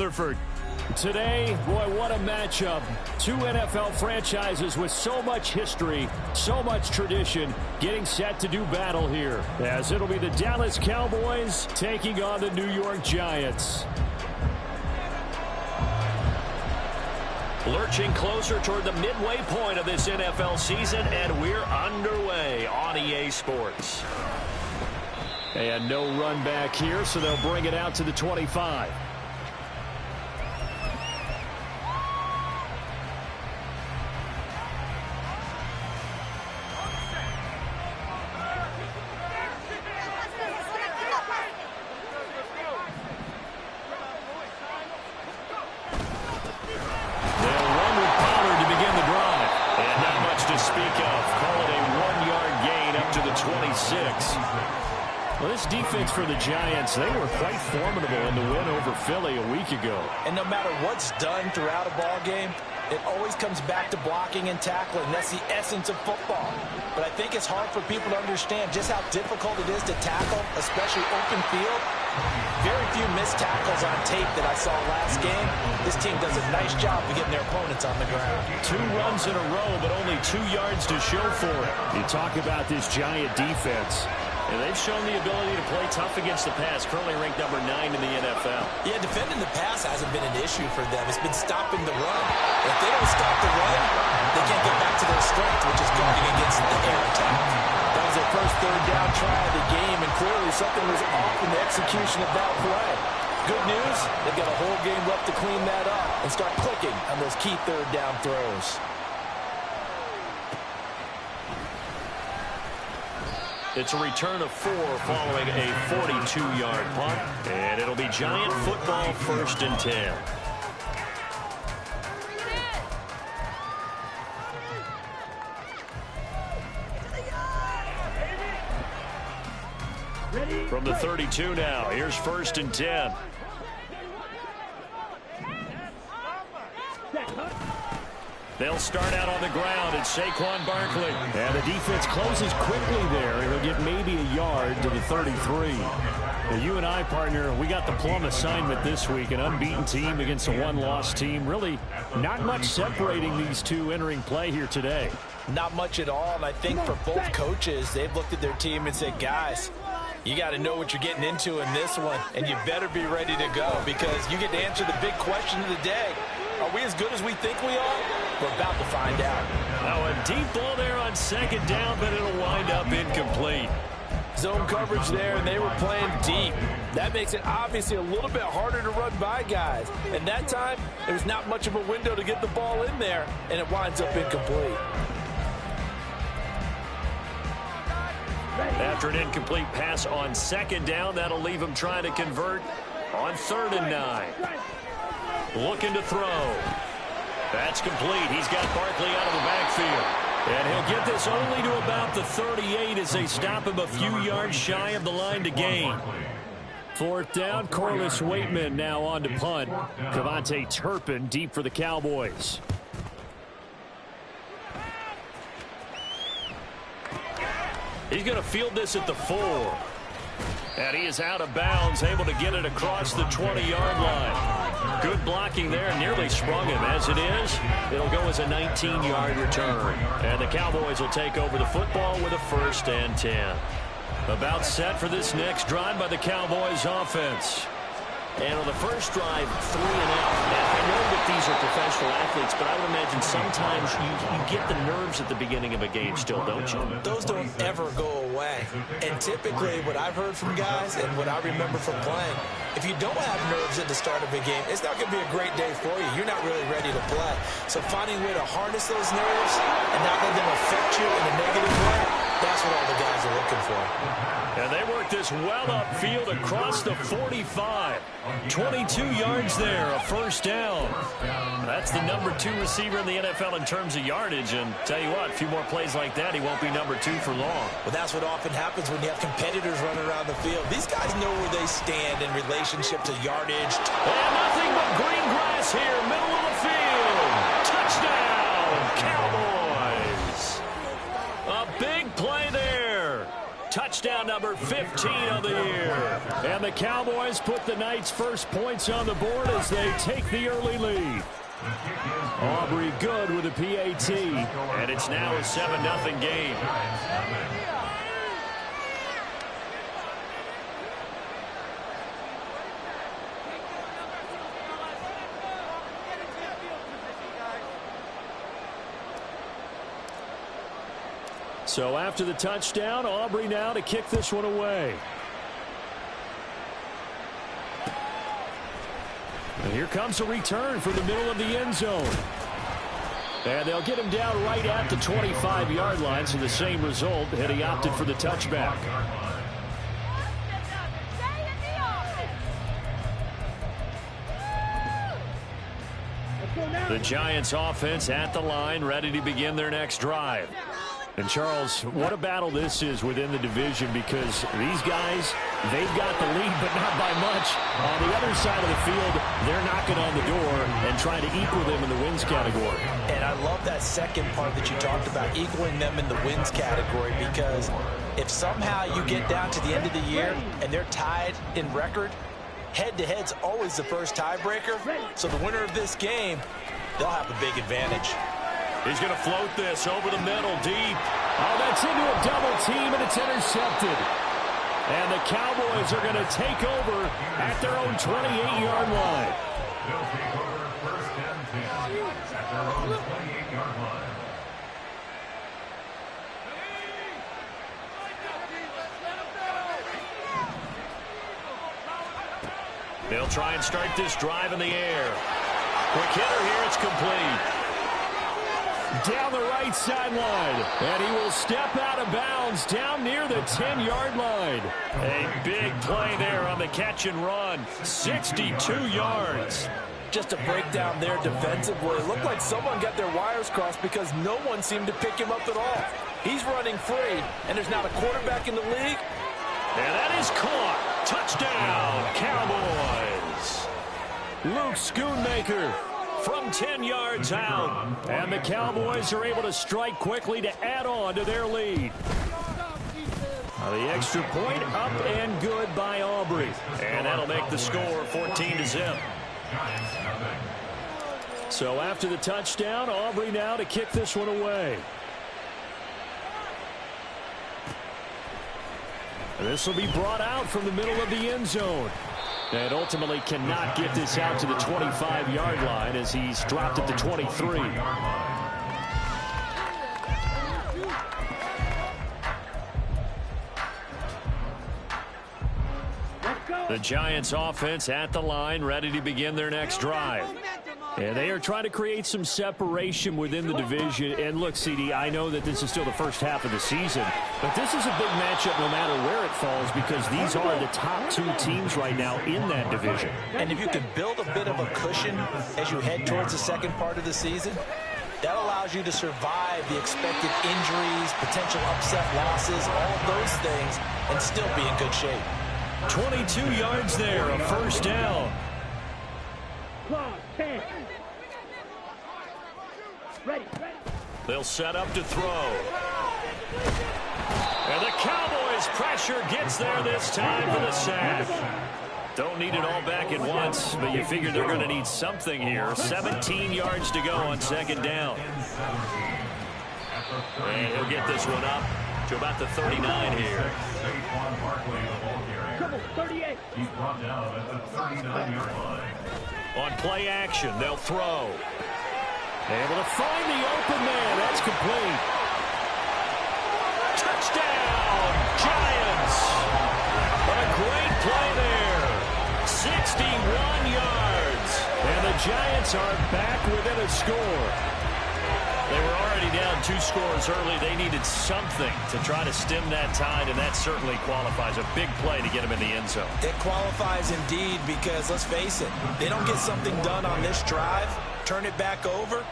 Rutherford. Today, boy, what a matchup. Two NFL franchises with so much history, so much tradition, getting set to do battle here, as it'll be the Dallas Cowboys taking on the New York Giants. Lurching closer toward the midway point of this NFL season, and we're underway on EA Sports. And no run back here, so they'll bring it out to the 25. Well, this defense for the Giants, they were quite formidable in the win over Philly a week ago. And no matter what's done throughout a ball game, it always comes back to blocking and tackling. That's the essence of football. But I think it's hard for people to understand just how difficult it is to tackle, especially open field. Very few missed tackles on tape that I saw last game. This team does a nice job of getting their opponents on the ground. 2 runs in a row, but only 2 yards to show for it. You talk about this Giant defense. And they've shown the ability to play tough against the pass, currently ranked number 9 in the NFL. Yeah, defending the pass hasn't been an issue for them. It's been stopping the run. If they don't stop the run, they can't get back to their strength, which is guarding against the air attack. That was their first third down try of the game, and clearly something was off in the execution of that play. Good news, they've got a whole game left to clean that up and start clicking on those key third down throws. It's a return of 4 following a 42-yard punt. And it'll be Giant football, 1st and 10. From the 32 now, here's 1st and 10. They'll start out on the ground. It's Saquon Barkley. And the defense closes quickly there. He'll get maybe a yard to the 33. Now, you and I, partner, we got the plum assignment this week. An unbeaten team against a one-loss team. Really not much separating these two entering play here today. Not much at all, and I think for both coaches, they've looked at their team and said, guys, you got to know what you're getting into in this one, and you better be ready to go because you get to answer the big question of the day. Are we as good as we think we are? We're about to find out. Now a deep ball there on 2nd down, but it'll wind up incomplete. Zone coverage there, and they were playing deep. That makes it obviously a little bit harder to run by guys. And that time, there was not much of a window to get the ball in there, and it winds up incomplete. After an incomplete pass on 2nd down, that'll leave him trying to convert on 3rd and 9. Looking to throw. That's complete. He's got Barkley out of the backfield. And he'll get this only to about the 38 as they stop him a few yards shy of the line to gain. 4th down, Corliss Waitman now on to punt. Cavante Turpin deep for the Cowboys. He's going to field this at the 4. And he is out of bounds, able to get it across the 20-yard line. Good blocking there, nearly sprung him. As it is, it'll go as a 19-yard return. And the Cowboys will take over the football with a 1st and 10. About set for this next drive by the Cowboys offense. And on the first drive, 3 and out. Now, I know that these are professional athletes, but I would imagine sometimes you get the nerves at the beginning of a game still, don't you? Those don't ever go away. And typically, what I've heard from guys and what I remember from playing, if you don't have nerves at the start of a game, it's not going to be a great day for you. You're not really ready to play. So finding a way to harness those nerves and not let them affect you in a negative way, that's what all the guys are looking for. And they work this well upfield across the 45. 22 yards there, a 1st down. That's the number 2 receiver in the NFL in terms of yardage. And tell you what, a few more plays like that, he won't be number 2 for long. Well, that's what often happens when you have competitors running around the field. These guys know where they stand in relationship to yardage. And nothing but green grass here, middle of the field. Touchdown, Cowboys. A big play there. Touchdown number 15 of the year. And the Cowboys put the Knights' first points on the board as they take the early lead. Aubrey good with a PAT. And it's now a 7-0 game. So after the touchdown, Aubrey now to kick this one away. And here comes a return from the middle of the end zone. And they'll get him down right at the 25-yard line, so the same result had he opted for the touchback. The Giants offense at the line, ready to begin their next drive. And, Charles, what a battle this is within the division, because these guys, they've got the lead, but not by much. On the other side of the field, they're knocking on the door and trying to equal them in the wins category. And I love that second part that you talked about, equaling them in the wins category, because if somehow you get down to the end of the year and they're tied in record, head-to-head's always the first tiebreaker. So the winner of this game, they'll have a big advantage. He's going to float this over the middle, deep. Oh, that's into a double team, and it's intercepted. And the Cowboys are going to take over at their own 28-yard line. They'll take over first and 10 at their own 28-yard line. They'll try and start this drive in the air. Quick hitter here, it's complete. Down the right sideline, and he will step out of bounds down near the 10-yard line. A big play there on the catch and run. 62 yards. Just a breakdown there defensively. It looked like someone got their wires crossed because no one seemed to pick him up at all. He's running free, and there's not a quarterback in the league. And that is caught. Touchdown, Cowboys. Luke Schoonmaker from 10 yards out. And the Cowboys are able to strike quickly to add on to their lead. The extra point up and good by Aubrey. And that'll make the score 14-0. So after the touchdown, Aubrey now to kick this one away. And this will be brought out from the middle of the end zone. And ultimately cannot get this out to the 25-yard line as he's dropped at the 23. The Giants offense at the line, ready to begin their next drive. And they are trying to create some separation within the division. And look, CD, I know that this is still the first half of the season, but this is a big matchup no matter where it falls, because these are the top two teams right now in that division. And if you can build a bit of a cushion as you head towards the second part of the season, that allows you to survive the expected injuries, potential upset losses, all of those things, and still be in good shape. 22 yards there, a first down. They'll set up to throw. And the Cowboys' pressure gets there this time for the sack. Don't need it all back at once, but you figure they're going to need something here. 17 yards to go on second down. And he'll get this one up to about the 39 here. He's brought down at the 39-yard line. On play action, they'll throw. Able to find the open man. That's complete. Touchdown, Giants. A great play there. 61 yards. And the Giants are back within a score. They were already down 2 scores early. They needed something to try to stem that tide, and that certainly qualifies. A big play to get them in the end zone. It qualifies indeed, because let's face it, they don't get something done on this drive, turn it back over,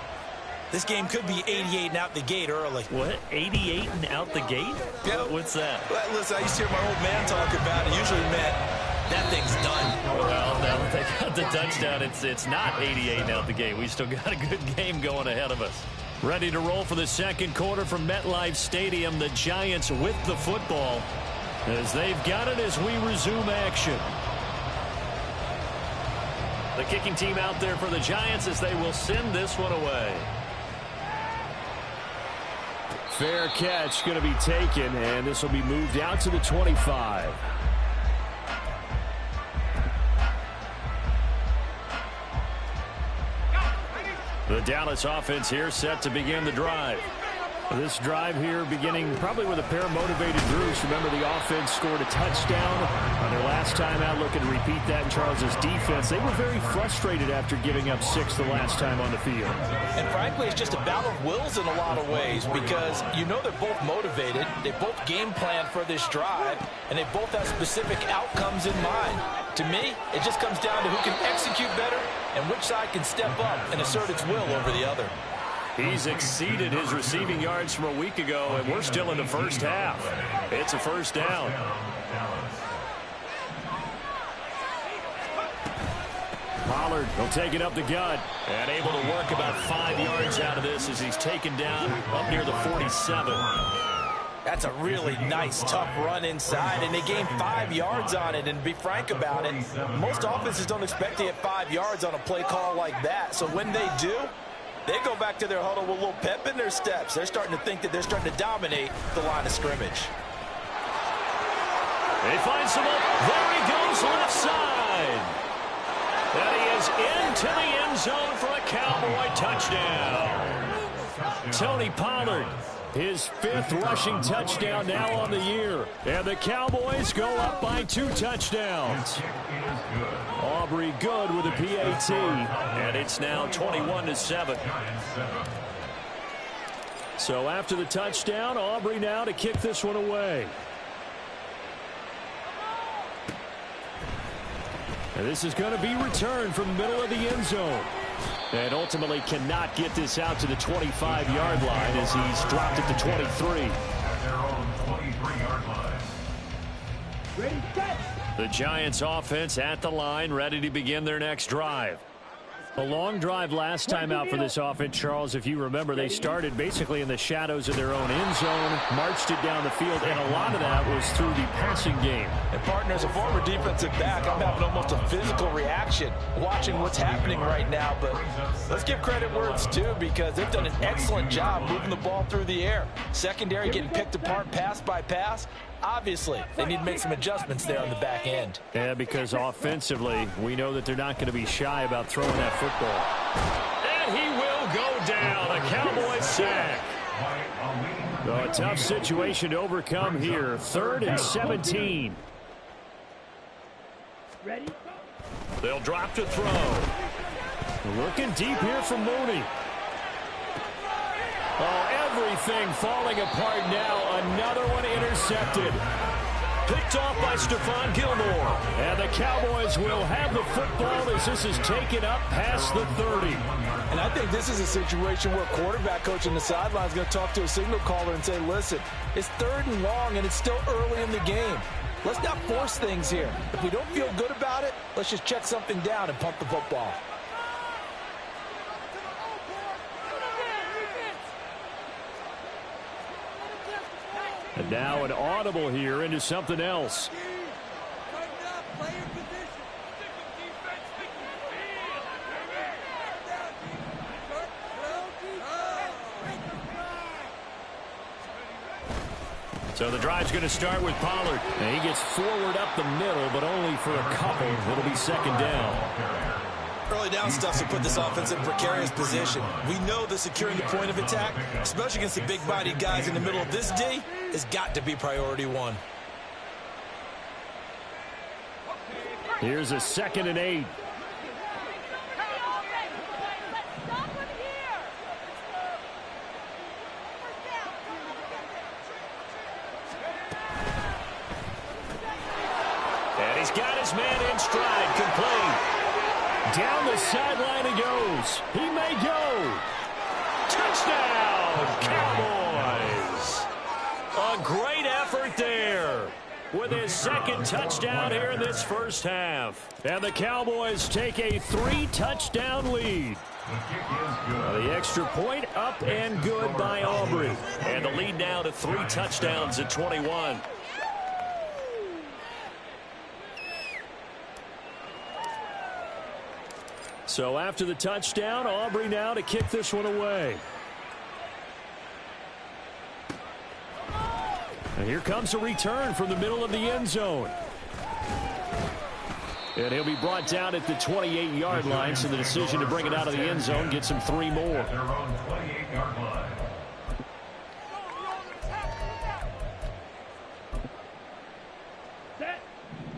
this game could be 88 and out the gate early. What? 88 and out the gate? Yeah. What's that? Well, listen, I used to hear my old man talk about it. Usually meant that thing's done. Well, now that they got the touchdown, it's not 88 and out the gate. We still got a good game going ahead of us. Ready to roll for the second quarter from MetLife Stadium. The Giants with the football. as they've got it as we resume action. The kicking team out there for the Giants as they will send this one away. Fair catch going to be taken, and this will be moved out to the 25. The Dallas offense here set to begin the drive. This drive here beginning probably with a pair of motivated Bruce. Remember, the offense scored a touchdown on their last time out. Looking to repeat that in Charles's defense. They were very frustrated after giving up 6 the last time on the field. And frankly, it's just a battle of wills in a lot of ways because you know they're both motivated. They both game plan for this drive, and they both have specific outcomes in mind. To me, it just comes down to who can execute better and which side can step up and assert its will over the other. He's exceeded his receiving yards from a week ago, and we're still in the first half. It's a first down. Pollard will take it up the gut. And able to work about 5 yards out of this as he's taken down up near the 47. That's a really nice, tough run inside, and they gained 5 yards on it. And to be frank about it, most offenses don't expect to get 5 yards on a play call like that. So when they do, they go back to their huddle with a little pep in their steps. They're starting to think that they're starting to dominate the line of scrimmage. He finds him up. There he goes, left side. And he is into the end zone for a Cowboy touchdown. Tony Pollard, his 5th rushing touchdown now on the year. And the Cowboys go up by 2 touchdowns. Aubrey Good with a PAT. And it's now 21-7. So after the touchdown, Aubrey now to kick this one away. And this is going to be returned from the middle of the end zone. And ultimately cannot get this out to the 25-yard line as he's dropped at the 23. The Giants offense at the line, ready to begin their next drive. A long drive last time out for this offense, Charles. If you remember, they started basically in the shadows of their own end zone, marched it down the field, and a lot of that was through the passing game. And partner, as a former defensive back, I'm having almost a physical reaction watching what's happening right now. But let's give credit where it's due because they've done an excellent job moving the ball through the air. Secondary getting picked apart pass by pass. Obviously, they need to make some adjustments there on the back end. Yeah, because offensively, we know that they're not going to be shy about throwing that football. And he will go down. A Cowboy sack. A tough situation to overcome here. 3rd and 17. Ready? They'll drop to throw. Looking deep here from Mooney. Oh, everything falling apart now. Another one intercepted. Picked off by Stephon Gilmore. And the Cowboys will have the football as this is taken up past the 30. And I think this is a situation where quarterback coach on the sideline is going to talk to a signal caller and say, listen, it's 3rd and long and it's still early in the game. Let's not force things here. If we don't feel good about it, let's just check something down and pump the football. And now an audible here into something else. So the drive's going to start with Pollard. And he gets forward up the middle, but only for a couple. It'll be 2nd down. Early down stuff to put this offense in precarious position. We know that securing the point of attack, especially against the big-bodied guys in the middle of this D, has got to be priority 1. Here's a 2nd and 8. And he's got his man in stride, complete. Down the sideline he goes. He may go. Touchdown, Cowboys. A great effort there with his 2nd touchdown here in this first half. And the Cowboys take a 3-touchdown lead. The extra point up and good by Aubrey. And the lead now to 3 touchdowns at 21. So after the touchdown, Aubrey now to kick this one away. And here comes a return from the middle of the end zone. And he'll be brought down at the 28-yard line, so the decision to bring it out of the end zone gets him 3 more.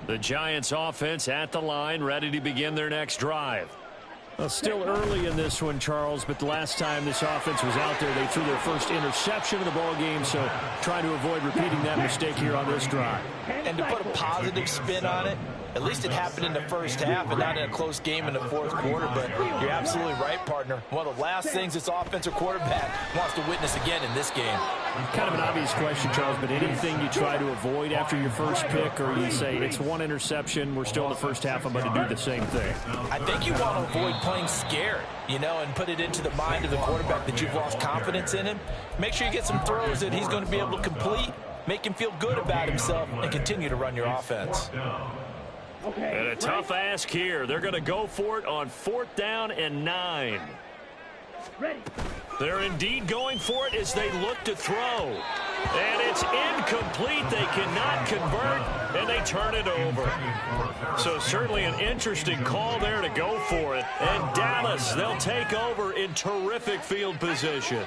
The Giants offense at the line, ready to begin their next drive. Well, still early in this one, Charles, but the last time this offense was out there, they threw their first interception of the ball game, so trying to avoid repeating that mistake here on this drive. And to put a positive spin on it, at least it happened in the first half and not in a close game in the fourth quarter, but you're absolutely right, partner. One of the last things this offensive quarterback wants to witness again in this game. Kind of an obvious question, Charles, but anything you try to avoid after your first pick, or you say it's one interception, we're still in the first half, I'm going to do the same thing? I think you want to avoid playing scared, you know, and put it into the mind of the quarterback that you've lost confidence in him. Make sure you get some throws that he's going to be able to complete, make him feel good about himself, and continue to run your offense. And a tough ask here. They're going to go for it on 4th down and 9. They're indeed going for it as they look to throw. And it's incomplete. They cannot convert, and they turn it over. So certainly an interesting call there to go for it. And Dallas, they'll take over in terrific field position.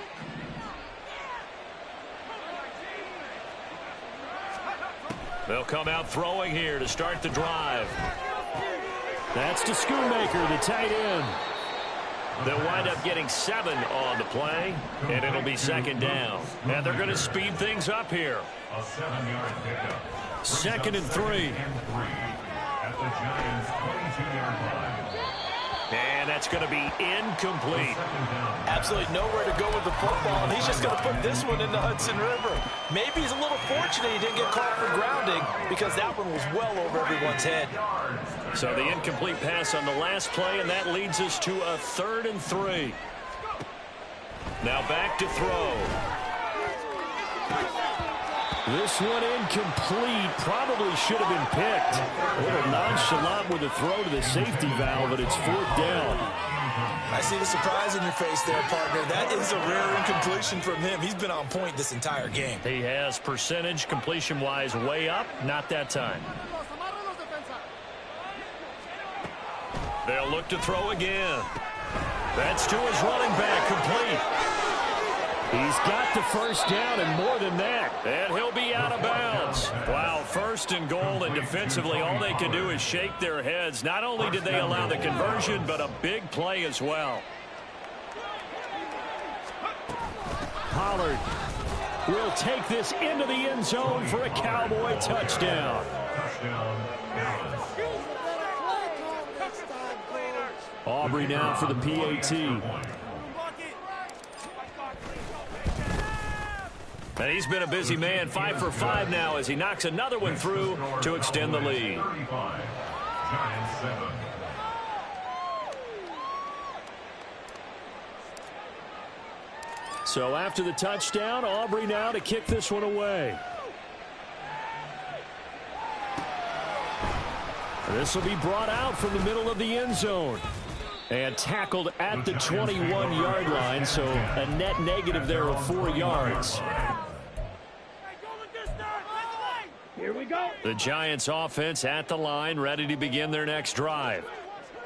They'll come out throwing here to start the drive. That's to Schoonmaker, the tight end. They'll wind up getting 7 on the play, and it'll be 2nd down. And they're going to speed things up here. 2nd and 3. At the Giants' 22-yard line. And that's going to be incomplete. Absolutely nowhere to go with the football, and he's just going to put this one in the Hudson River. Maybe he's a little fortunate he didn't get called for grounding, because that one was well over everyone's head. So the incomplete pass on the last play, and that leads us to a 3rd and 3. Now back to throw. This one incomplete. Probably should have been picked. A little nonchalant with a throw to the safety valve, but it's 4th down. I see the surprise in your face there, partner. That is a rare incompletion from him. He's been on point this entire game. He has percentage completion-wise way up. Not that time. They'll look to throw again. That's to his running back, complete. He's got the first down and more than that. And he'll be out of bounds. Wow, 1st and goal, and defensively all they can do is shake their heads. Not only did they allow the conversion, but a big play as well. Pollard will take this into the end zone for a Cowboy touchdown. Aubrey now for the PAT. And he's been a busy man, 5 for 5 now as he knocks another one through to extend the lead. So after the touchdown, Aubrey now to kick this one away. This will be brought out from the middle of the end zone. And tackled at the 21-yard line, so a net negative there of 4 yards. Here we go. The Giants offense at the line, ready to begin their next drive.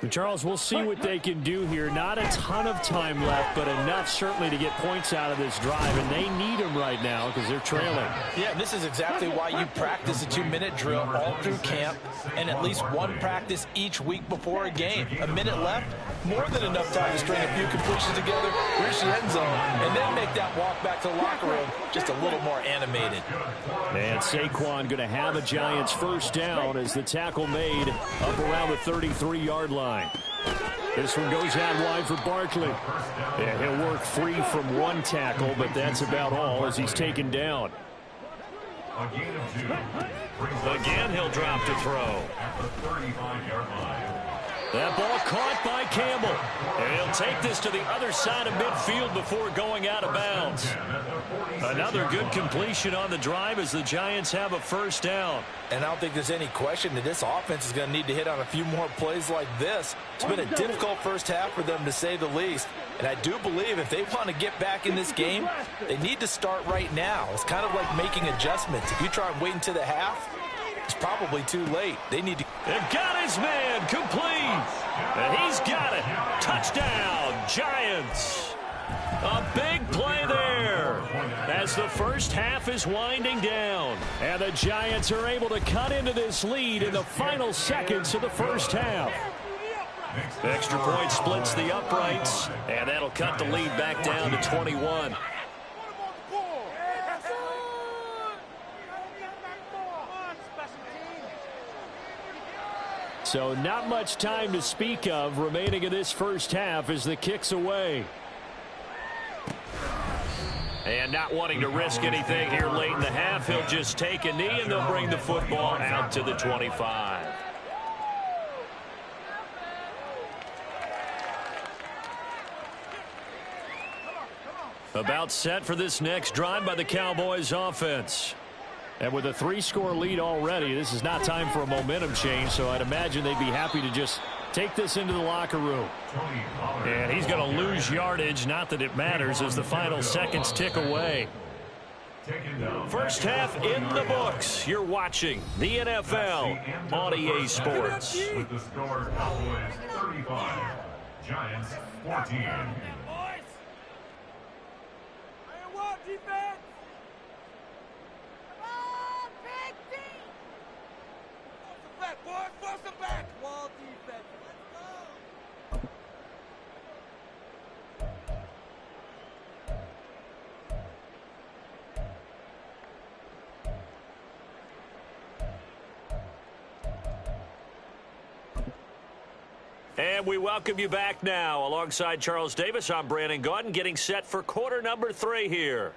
And Charles, we'll see what they can do here. Not a ton of time left, but enough certainly to get points out of this drive, and they need them right now because they're trailing. Yeah, this is exactly why you practice a 2-minute drill all through camp and at least one practice each week before a game. A minute left, more than enough time to string a few completions together, reach the end zone, and then make that walk back to the locker room just a little more animated. And Saquon going to have a Giants first down as the tackle made up around the 33-yard line. This one goes out wide for Barkley. Yeah, he'll work free from one tackle, but that's about all as he's taken down. Again, he'll drop to throw. That ball caught by Campbell. And he'll take this to the other side of midfield before going out of bounds. Another good completion on the drive as the Giants have a first down. And I don't think there's any question that this offense is going to need to hit on a few more plays like this. It's been a difficult first half for them, to say the least. And I do believe if they want to get back in this game, they need to start right now. It's kind of like making adjustments. If you try and wait until the half, it's probably too late. They need to. They've got his man complete. And he's got it. Touchdown, Giants. A big play there as the first half is winding down. And the Giants are able to cut into this lead in the final seconds of the first half. The extra point splits the uprights, and that'll cut the lead back down to 21. So not much time to speak of remaining in this first half as the kick's away. And not wanting to risk anything here late in the half, he'll just take a knee and they'll bring the football out to the 25. About set for this next drive by the Cowboys offense. And with a 3-score lead already, this is not time for a momentum change, so I'd imagine they'd be happy to just take this into the locker room. And he's going to lose yardage, not that it matters, as the final seconds tick away. First half in the books. You're watching the NFL on EA Sports. With the score, Cowboys 35, Giants 14. Defense! Come on, big team! Force them back, boys! Force them back! Wall defense, let's go! And we welcome you back now. Alongside Charles Davis, I'm Brandon Gaudin, getting set for quarter number 3 here.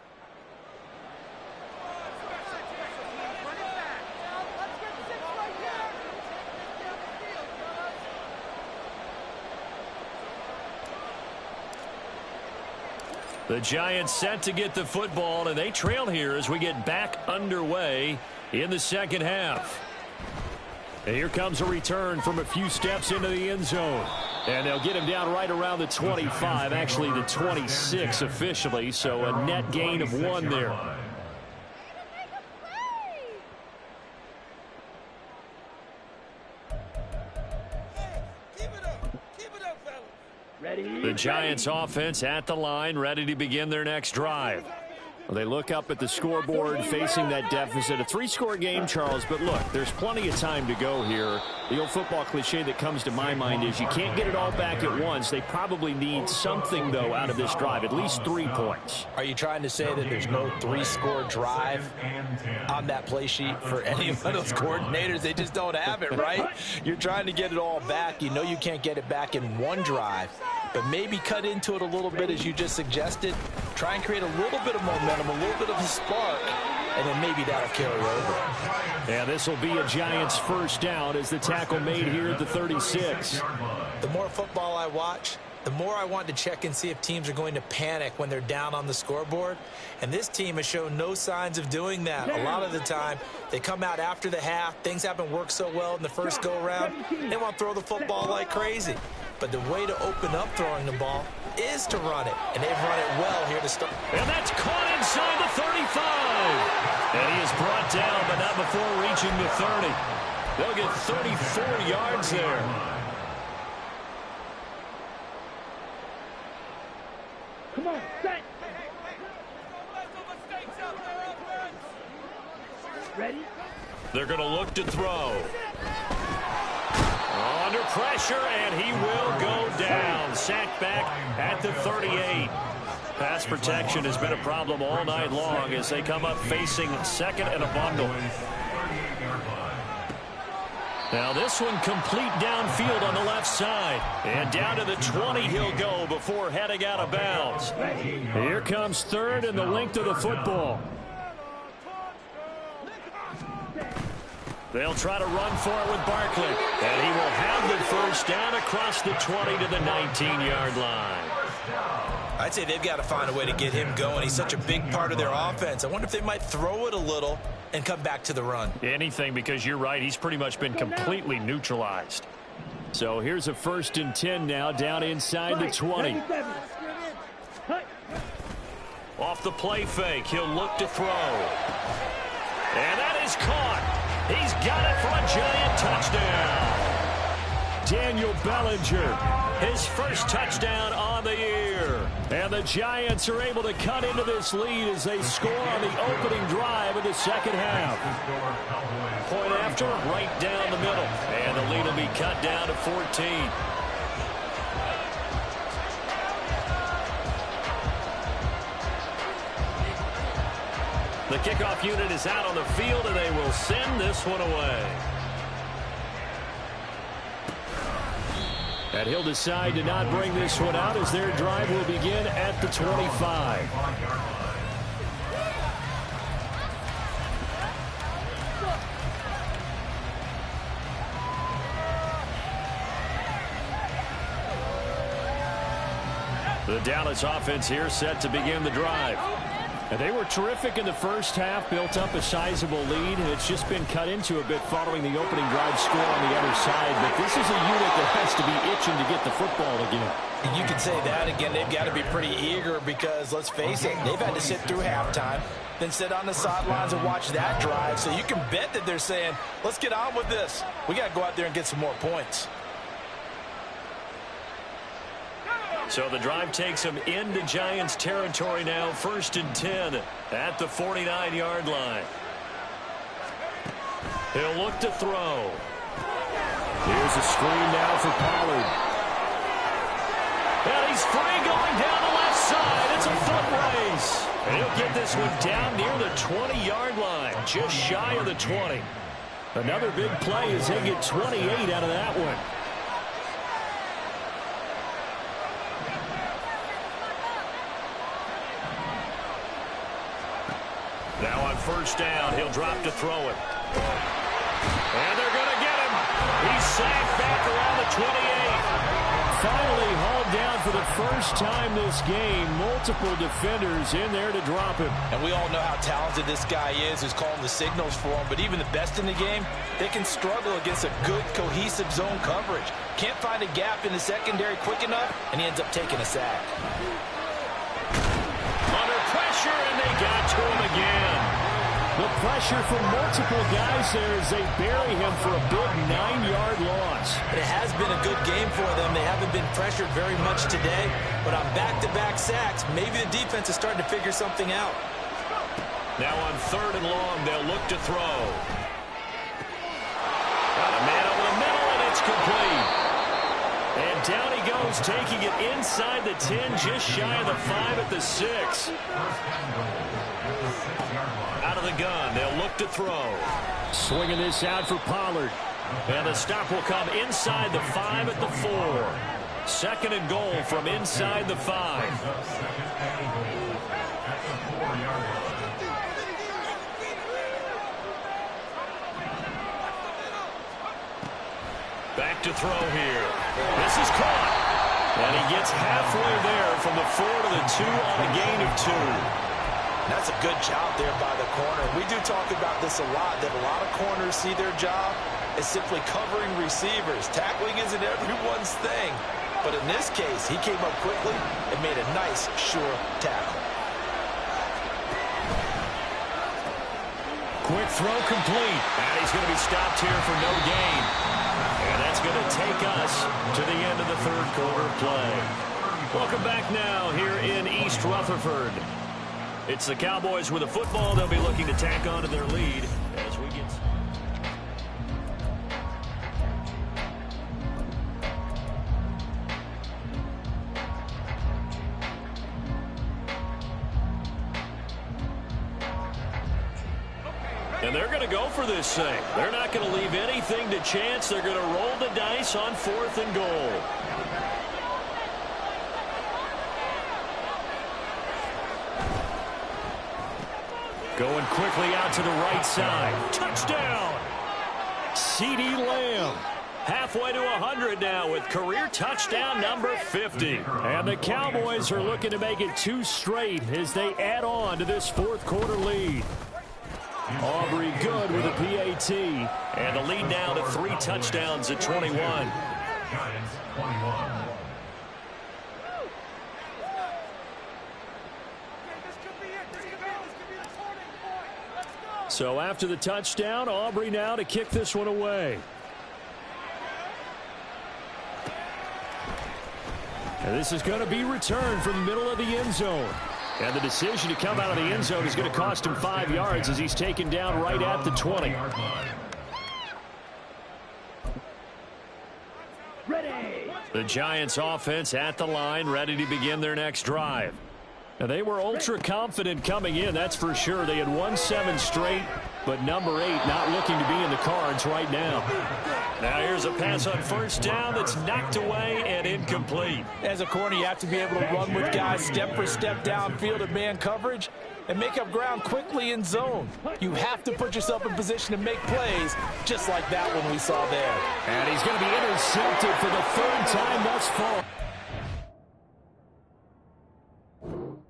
The Giants set to get the football, and they trail here as we get back underway in the second half. And here comes a return from a few steps into the end zone. And they'll get him down right around the 25, actually the 26 officially, so a net gain of 1 there. The Giants offense at the line, ready to begin their next drive. Well, they look up at the scoreboard facing that deficit. A 3-score game, Charles, but look, there's plenty of time to go here. The old football cliche that comes to my mind is you can't get it all back at once. They probably need something, though, out of this drive, at least 3 points. Are you trying to say that there's no 3-score drive on that play sheet for any of those coordinators? They just don't have it, right? You're trying to get it all back. You know you can't get it back in 1 drive. But maybe cut into it a little bit as you just suggested. Try and create a little bit of momentum, a little bit of a spark, and then maybe that'll carry over. Yeah, this will be a Giants first down as the tackle made here at the 36. The more football I watch, the more I want to check and see if teams are going to panic when they're down on the scoreboard. And this team has shown no signs of doing that. A lot of the time, they come out after the half. Things haven't worked so well in the first go-around. They want to throw the football like crazy. But the way to open up throwing the ball is to run it. And they've run it well here to start. And that's caught inside the 35. And he is brought down, but not before reaching the 30. They'll get 34 yards there. Come on, set. Ready? They're going to look to throw. Under pressure, and he will go down. Sacked back at the 38. Pass protection has been a problem all night long as they come up facing second and a bundle. Now this one complete downfield on the left side. And down to the 20 he'll go before heading out of bounds. Here comes third and the length of the football. They'll try to run for it with Barkley. And he will have the first down across the 20 to the 19-yard line. I'd say they've got to find a way to get him going. He's such a big part of their offense. I wonder if they might throw it a little and come back to the run. Anything, because you're right. He's pretty much been completely neutralized. So here's a 1st and 10 now, down inside the 20. Off the play fake, he'll look to throw. And that is caught. He's got it for a Giant touchdown. Daniel Bellinger, his first touchdown on the year. And the Giants are able to cut into this lead as they score on the opening drive of the second half. Point after, right down the middle. And the lead will be cut down to 14. The kickoff unit is out on the field, and they will send this one away. And he'll decide to not bring this one out as their drive will begin at the 25. The Dallas offense here set to begin the drive. And they were terrific in the first half, built up a sizable lead, and it's just been cut into a bit following the opening drive score on the other side. But this is a unit that has to be itching to get the football again. And you can say that again. They've got to be pretty eager because, let's face it, they've had to sit through halftime, then sit on the sidelines and watch that drive. So you can bet that they're saying, let's get on with this. We got to go out there and get some more points. So the drive takes them into Giants territory now, 1st and 10 at the 49-yard line. He'll look to throw. Here's a screen now for Pollard. And he's free going down the left side. It's a foot race. And he'll get this one down near the 20-yard line, just shy of the 20. Another big play as they get 28 out of that one. Now on 1st down, he'll drop to throw it. And they're going to get him. He's sacked back around the 28. Finally hauled down for the first time this game. Multiple defenders in there to drop him. And we all know how talented this guy is who's calling the signals for him. But even the best in the game, they can struggle against a good, cohesive zone coverage. Can't find a gap in the secondary quick enough, and he ends up taking a sack. Under pressure, and they got to him again. The pressure from multiple guys there as they bury him for a big 9-yard loss. It has been a good game for them. They haven't been pressured very much today, but on back-to-back sacks, maybe the defense is starting to figure something out. Now on 3rd and long, they'll look to throw. Got a man over the middle, and it's complete. And down he goes, taking it inside the 10, just shy of the 5 at the 6. Out of the gun, they'll look to throw. Swinging this out for Pollard. And the stop will come inside the 5 at the 4. 2nd and goal from inside the 5. Back to throw here. This is caught. And he gets halfway there from the 4 to the 2 on a gain of 2. That's a good job there by the corner. We do talk about this a lot, that a lot of corners see their job as simply covering receivers. Tackling isn't everyone's thing. But in this case, he came up quickly and made a nice, sure tackle. Quick throw complete. And he's going to be stopped here for no gain. And that's going to take us to the end of the 3rd quarter play. Welcome back now here in East Rutherford. It's the Cowboys with a football. They'll be looking to tack on to their lead as we get... And they're going to go for this thing. They're not going to leave anything to chance. They're going to roll the dice on 4th and goal. Going quickly out to the right side. Touchdown! CeeDee Lamb. Halfway to 100 now with career touchdown number 50. And the Cowboys are looking to make it 2 straight as they add on to this fourth quarter lead. Aubrey good with a PAT. And the lead now to 3 touchdowns at 21. Giants 21. So after the touchdown, Aubrey now to kick this one away. And this is going to be returned from the middle of the end zone. And the decision to come out of the end zone is going to cost him 5 yards as he's taken down right at the 20. The Giants offense at the line, ready to begin their next drive. Now, they were ultra confident coming in, that's for sure. They had won 7 straight, but number 8 not looking to be in the cards right now. Now here's a pass on first down that's knocked away and incomplete. As a corner, you have to be able to run with guys step for step downfield in man coverage and make up ground quickly in zone. You have to put yourself in position to make plays, just like that one we saw there. And he's going to be intercepted for the 3rd time thus far.